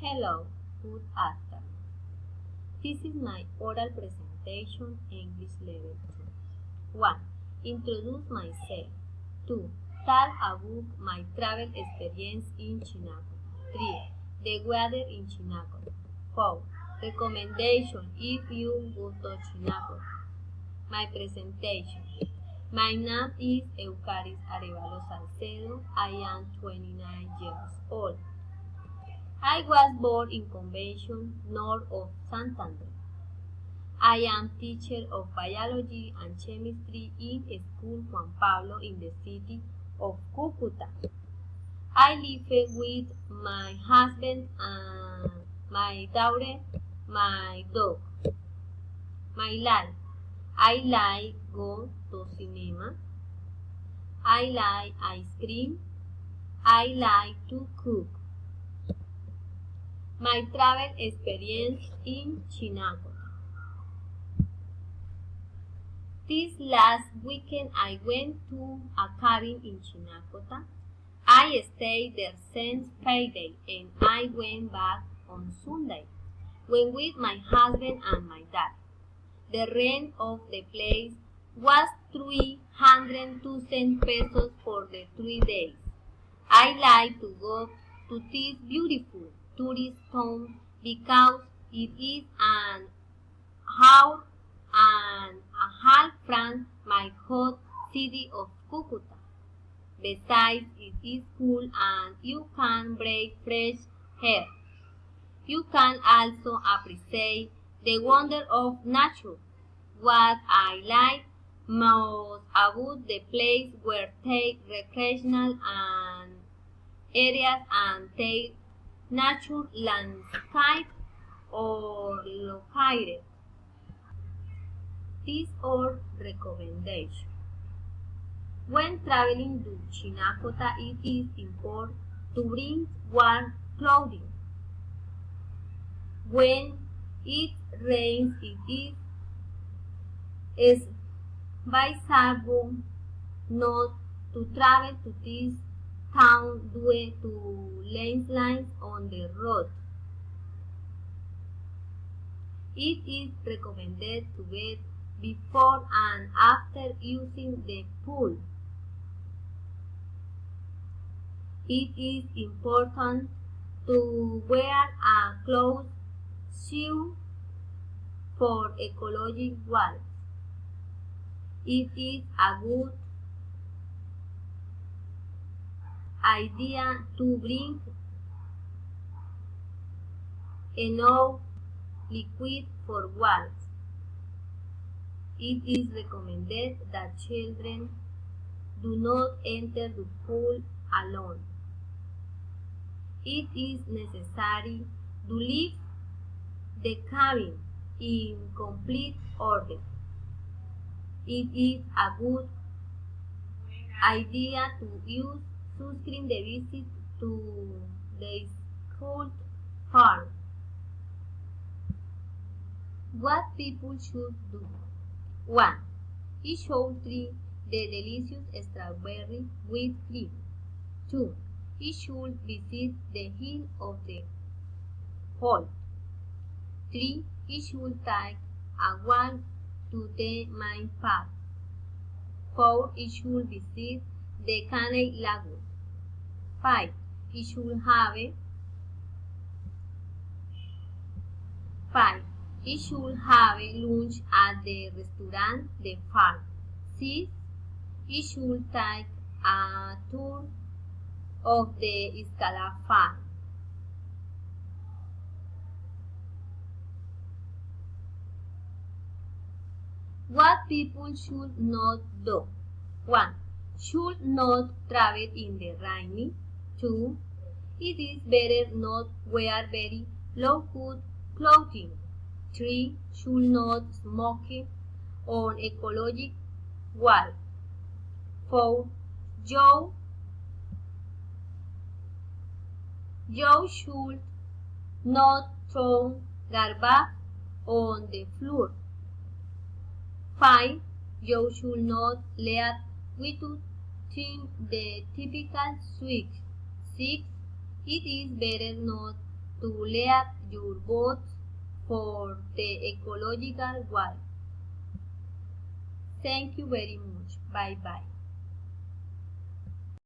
Hello, good afternoon. This is my oral presentation English level 2. 1. Introduce myself. 2. Tell about my travel experience in Chinako. 3. The weather in Chinako. 4. Recommendation if you go to Chinako. My presentation. My name is Eucaris Arevalo Salcedo. I am 29 years old. I was born in Convention, north of Santander. I am teacher of biology and chemistry in School Juan Pablo in the city of Cúcuta. I live with my husband and my daughter, my dog. My life. I like go to cinema. I like ice cream. I like to cook. My travel experience in Chinako. This last weekend I went to a cabin in Chinakota. I stayed there since Friday and I went back on Sunday. Went with my husband and my dad. The rent of the place was 300,000 pesos for the 3 days. I like to go to this beautiful tourist town because it is an hour and a half from my hot city of Cúcuta. Besides, it is cool and you can breathe fresh air. You can also appreciate the wonder of nature. What I like most about the place were take recreational and areas and take nature landscape or located. These are recommendations. When traveling to Chinakota, it is important to bring warm clothing. When it rains, it is advisable not to travel to this town due to landslides on the road. It is recommended to bathe before and after using the pool. It is important to wear a closed shoe for ecological walks. It is a good idea to bring enough liquid for walks. It is recommended that children do not enter the pool alone. It is necessary to leave the cabin in complete order. It is a good idea to use sunscreen the visit to the school farm. What people should do. 1. You should try the delicious strawberry with cream. 2. You should visit the hill of the Hall. 3. You should take a walk to the main park. 4. You should visit the Caney Lagoon. 5. You should have lunch at the restaurant The Farm. 6. You should take a tour of the Escala Farm. What people should not do. 1. Should not travel in the rain. 2. It is better not wear very low-cut clothing. 3. Should not smoke on ecological walk. 4. You should not throw garbage on the floor. 5. You should not let without the typical switch. 6. It is better not to lead your votes for the ecological wall. Thank you very much. Bye bye.